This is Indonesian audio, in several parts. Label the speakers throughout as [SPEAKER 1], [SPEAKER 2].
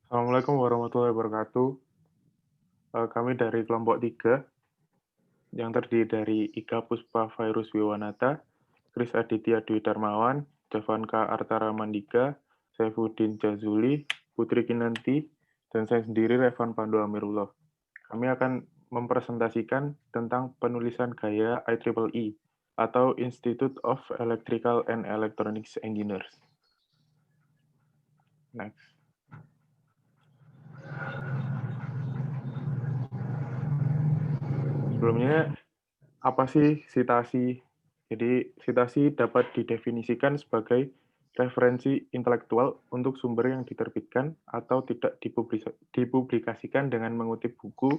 [SPEAKER 1] Assalamualaikum warahmatullahi wabarakatuh. Kami dari kelompok 3 yang terdiri dari Ika Puspa Virus Wiwanata, Kris Aditya Dwi Darmawan, Javanka Artara Mandika, Saifuddin Jazuli, Putri Kinanti, dan saya sendiri Revan Pandu Amirullah. Kami akan mempresentasikan tentang penulisan gaya IEEE atau Institute of Electrical and Electronics Engineers. Next. Sebelumnya, apa sih citasi? Jadi, citasi dapat didefinisikan sebagai referensi intelektual untuk sumber yang diterbitkan atau tidak dipublikasikan dengan mengutip buku,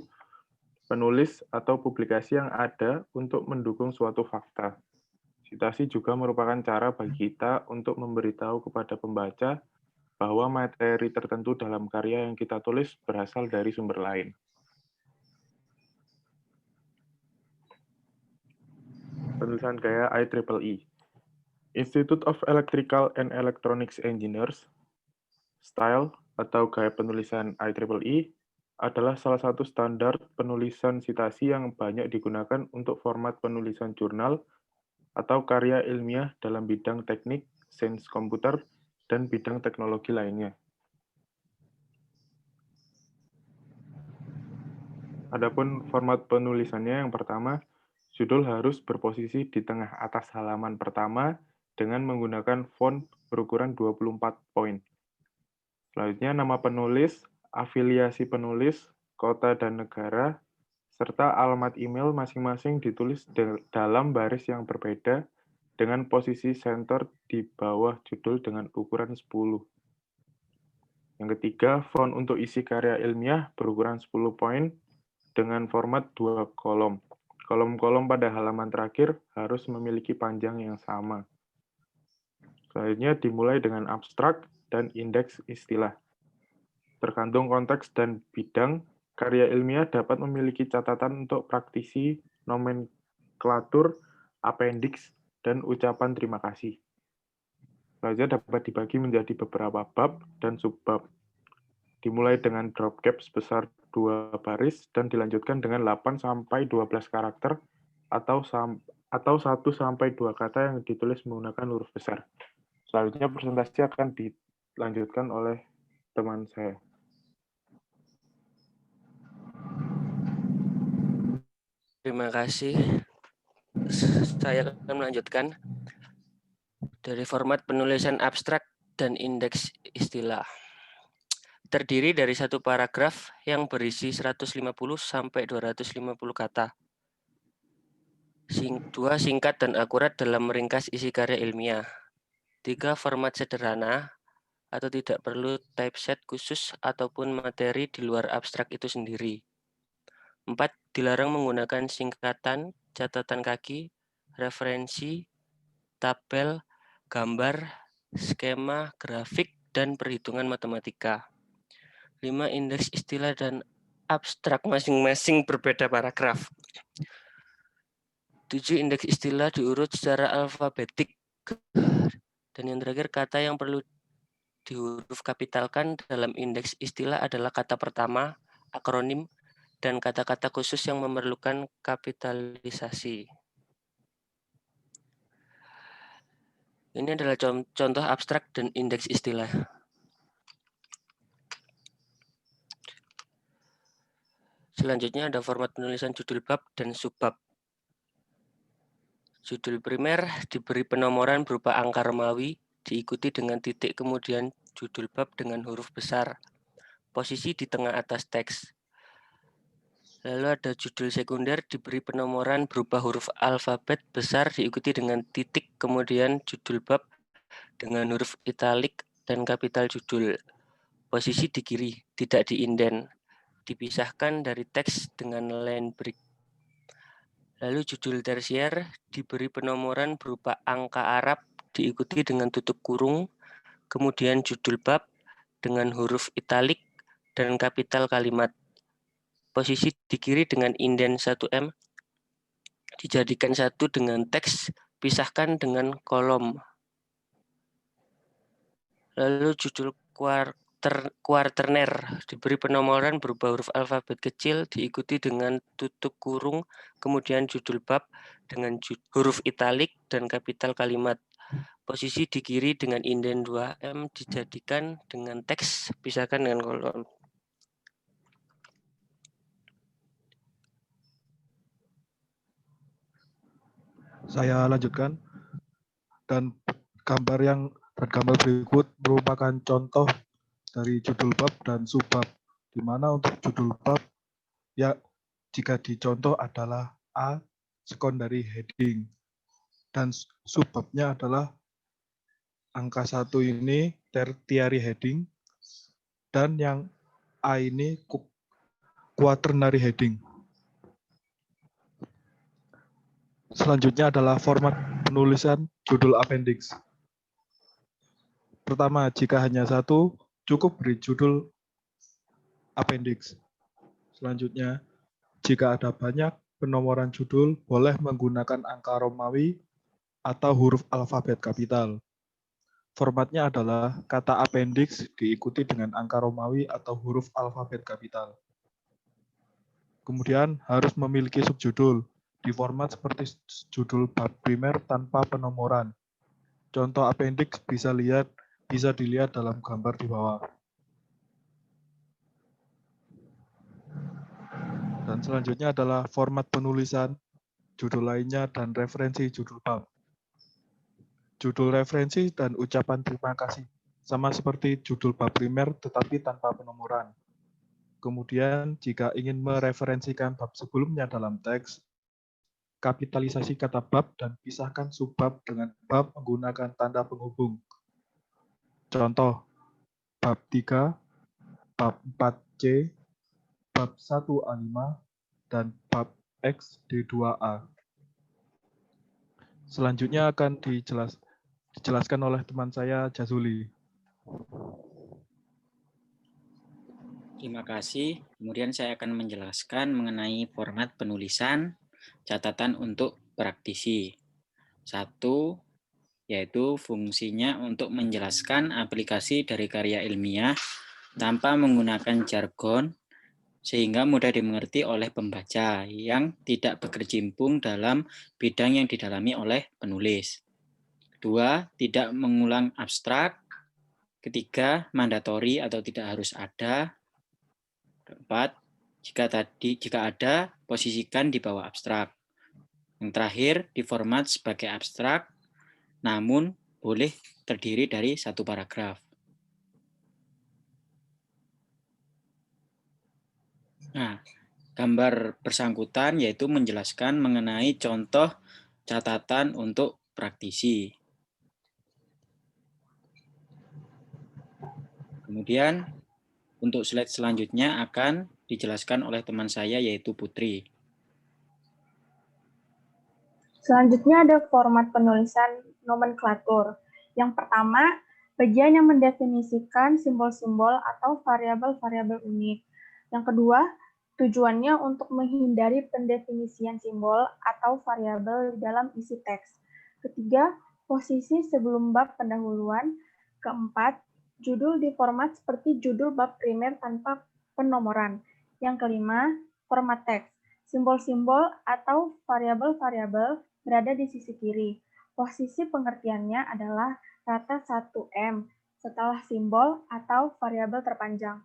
[SPEAKER 1] penulis, atau publikasi yang ada untuk mendukung suatu fakta. Citasi juga merupakan cara bagi kita untuk memberitahu kepada pembaca bahwa materi tertentu dalam karya yang kita tulis berasal dari sumber lain. Penulisan gaya IEEE. Institute of Electrical and Electronics Engineers, style atau gaya penulisan IEEE adalah salah satu standar penulisan citasi yang banyak digunakan untuk format penulisan jurnal atau karya ilmiah dalam bidang teknik, sains komputer, dan bidang teknologi lainnya. Adapun format penulisannya yang pertama, judul harus berposisi di tengah atas halaman pertama dengan menggunakan font berukuran 24 poin. Selanjutnya nama penulis, afiliasi penulis, kota dan negara, serta alamat email masing-masing ditulis dalam baris yang berbeda dengan posisi center di bawah judul dengan ukuran 10. Yang ketiga, font untuk isi karya ilmiah berukuran 10 poin dengan format 2 kolom. Kolom-kolom pada halaman terakhir harus memiliki panjang yang sama. Selanjutnya dimulai dengan abstrak dan indeks istilah. Tergantung konteks dan bidang, karya ilmiah dapat memiliki catatan untuk praktisi, nomenklatur, appendix, dan ucapan terima kasih. Selanjutnya dapat dibagi menjadi beberapa bab dan subbab. Dimulai dengan drop cap sebesar 2 baris dan dilanjutkan dengan 8-12 karakter atau 1-2 kata yang ditulis menggunakan huruf besar. Selanjutnya presentasi akan dilanjutkan oleh teman saya.
[SPEAKER 2] Terima kasih. Saya akan melanjutkan dari format penulisan abstrak dan indeks istilah. Terdiri dari satu paragraf yang berisi 150 sampai 250 kata. Dua singkat dan akurat dalam meringkas isi karya ilmiah. 3 format sederhana atau tidak perlu typeset khusus ataupun materi di luar abstrak itu sendiri. 4. Dilarang menggunakan singkatan, catatan kaki, referensi, tabel, gambar, skema, grafik, dan perhitungan matematika. 5. Indeks istilah dan abstrak masing-masing berbeda paragraf. 7. Indeks istilah diurut secara alfabetik. Dan yang terakhir, kata yang perlu dihuruf kapitalkan dalam indeks istilah adalah kata pertama, akronim, dan kata-kata khusus yang memerlukan kapitalisasi. Ini adalah contoh abstrak dan indeks istilah. Selanjutnya ada format penulisan judul bab dan subbab. Judul primer diberi penomoran berupa angka Romawi, diikuti dengan titik kemudian judul bab dengan huruf besar. Posisi di tengah atas teks. Lalu ada judul sekunder diberi penomoran berupa huruf alfabet besar diikuti dengan titik kemudian judul bab dengan huruf italik dan kapital judul. Posisi di kiri, tidak diinden. Dipisahkan dari teks dengan line break. Lalu judul tersier diberi penomoran berupa angka Arab diikuti dengan tutup kurung, kemudian judul bab dengan huruf italik dan kapital kalimat. Posisi di kiri dengan inden 1M, dijadikan satu dengan teks, pisahkan dengan kolom. Lalu judul kuarter kuarterner diberi penomoran berupa huruf alfabet kecil diikuti dengan tutup kurung, kemudian judul bab dengan huruf italik dan kapital kalimat. Posisi di kiri dengan inden 2M dijadikan dengan teks, pisahkan dengan kolom.
[SPEAKER 3] Saya lanjutkan. Dan gambar berikut merupakan contoh dari judul bab dan subbab, di mana untuk judul bab ya jika dicontoh adalah A secondary heading dan subbabnya adalah angka 1 ini tertiary heading dan yang A ini quaternary heading. Selanjutnya adalah format penulisan judul appendix. Pertama, jika hanya satu, cukup beri judul appendix. Selanjutnya, jika ada banyak penomoran judul, boleh menggunakan angka Romawi atau huruf alfabet kapital. Formatnya adalah kata appendix diikuti dengan angka Romawi atau huruf alfabet kapital. Kemudian harus memiliki subjudul, di format seperti judul bab primer tanpa penomoran. Contoh appendix bisa dilihat dalam gambar di bawah. Dan selanjutnya adalah format penulisan, judul lainnya, dan referensi judul bab. Judul referensi dan ucapan terima kasih, sama seperti judul bab primer tetapi tanpa penomoran. Kemudian jika ingin mereferensikan bab sebelumnya dalam teks, kapitalisasi kata bab dan pisahkan subbab dengan bab menggunakan tanda penghubung. Contoh, bab 3, bab 4C, bab 1A5, dan bab X D2A. Selanjutnya akan dijelaskan oleh teman saya, Jazuli.
[SPEAKER 4] Terima kasih. Kemudian saya akan menjelaskan mengenai format penulisan catatan untuk praktisi. 1, yaitu fungsinya untuk menjelaskan aplikasi dari karya ilmiah tanpa menggunakan jargon, sehingga mudah dimengerti oleh pembaca yang tidak berkecimpung dalam bidang yang didalami oleh penulis. 2, tidak mengulang abstrak. 3, mandatori atau tidak harus ada. 4, jika ada, posisikan di bawah abstrak. Yang terakhir, diformat sebagai abstrak, namun boleh terdiri dari 1 paragraf. Nah, gambar bersangkutan yaitu menjelaskan mengenai contoh catatan untuk praktisi. Kemudian, untuk slide selanjutnya akan dijelaskan oleh teman saya yaitu Putri.
[SPEAKER 5] Selanjutnya ada format penulisan nomenklatur. Yang pertama, bagian yang mendefinisikan simbol-simbol atau variabel-variabel unik. Yang kedua, tujuannya untuk menghindari pendefinisian simbol atau variabel di dalam isi teks. Ketiga, posisi sebelum bab pendahuluan. Keempat, judul diformat seperti judul bab primer tanpa penomoran. Yang kelima, format teks. Simbol-simbol atau variabel-variabel berada di sisi kiri. Posisi pengertiannya adalah kata 1M setelah simbol atau variabel terpanjang.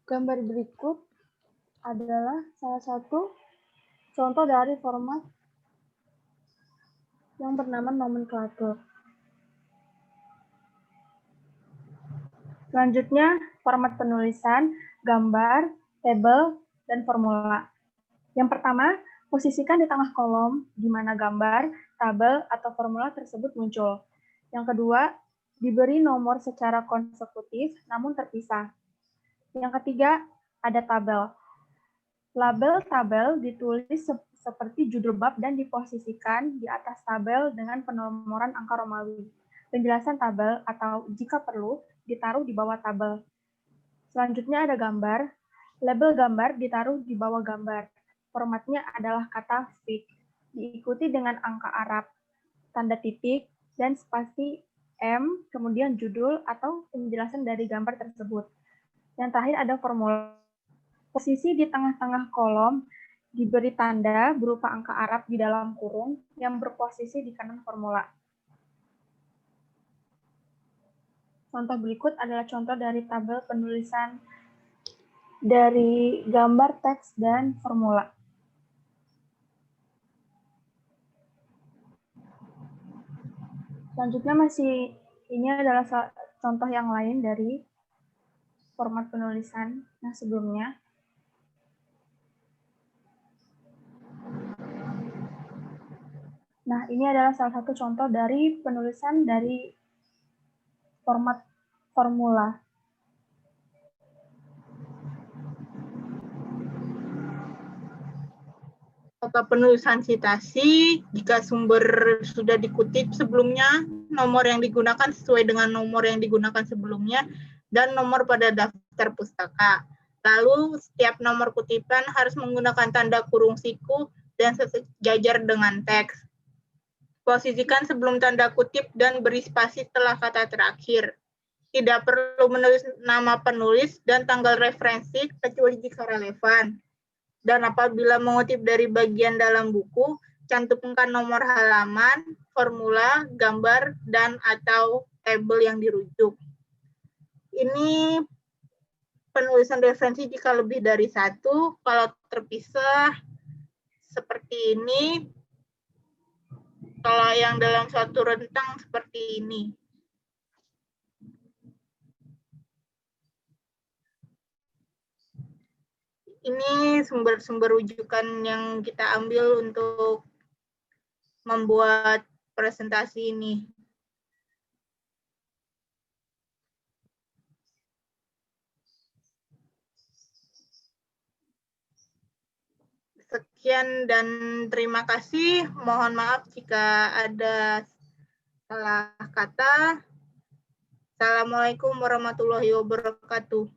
[SPEAKER 5] Gambar berikut adalah salah satu contoh dari format yang bernama nomenklatur. Selanjutnya, format penulisan, gambar, tabel, dan formula. Yang pertama, posisikan di tengah kolom di mana gambar, tabel, atau formula tersebut muncul. Yang kedua, diberi nomor secara konsekutif namun terpisah. Yang ketiga, ada tabel. Label tabel ditulis seperti judul bab dan diposisikan di atas tabel dengan penomoran angka Romawi. Penjelasan tabel atau jika perlu ditaruh di bawah tabel. Selanjutnya ada gambar. Label gambar ditaruh di bawah gambar. Formatnya adalah kata fix, diikuti dengan angka Arab, tanda titik, dan spasi M, kemudian judul atau penjelasan dari gambar tersebut. Yang terakhir ada formula. Posisi di tengah-tengah kolom diberi tanda berupa angka Arab di dalam kurung yang berposisi di kanan formula. Contoh berikut adalah contoh dari tabel penulisan dari gambar, teks, dan formula. Selanjutnya ini adalah contoh yang lain dari format penulisan yang sebelumnya. Nah, ini adalah salah satu contoh dari penulisan dari format formula.
[SPEAKER 6] Tata penulisan citasi, jika sumber sudah dikutip sebelumnya, nomor yang digunakan sesuai dengan nomor yang digunakan sebelumnya, dan nomor pada daftar pustaka. Lalu, setiap nomor kutipan harus menggunakan tanda kurung siku dan sejajar dengan teks. Posisikan sebelum tanda kutip dan beri spasi setelah kata terakhir. Tidak perlu menulis nama penulis dan tanggal referensi, kecuali jika relevan. Dan apabila mengutip dari bagian dalam buku, cantumkan nomor halaman, formula, gambar, dan atau tabel yang dirujuk. Ini penulisan referensi jika lebih dari satu, kalau terpisah seperti ini, kalau yang dalam satu rentang seperti ini. Ini sumber-sumber rujukan yang kita ambil untuk membuat presentasi ini. Sekian dan terima kasih. Mohon maaf jika ada salah kata. Assalamualaikum warahmatullahi wabarakatuh.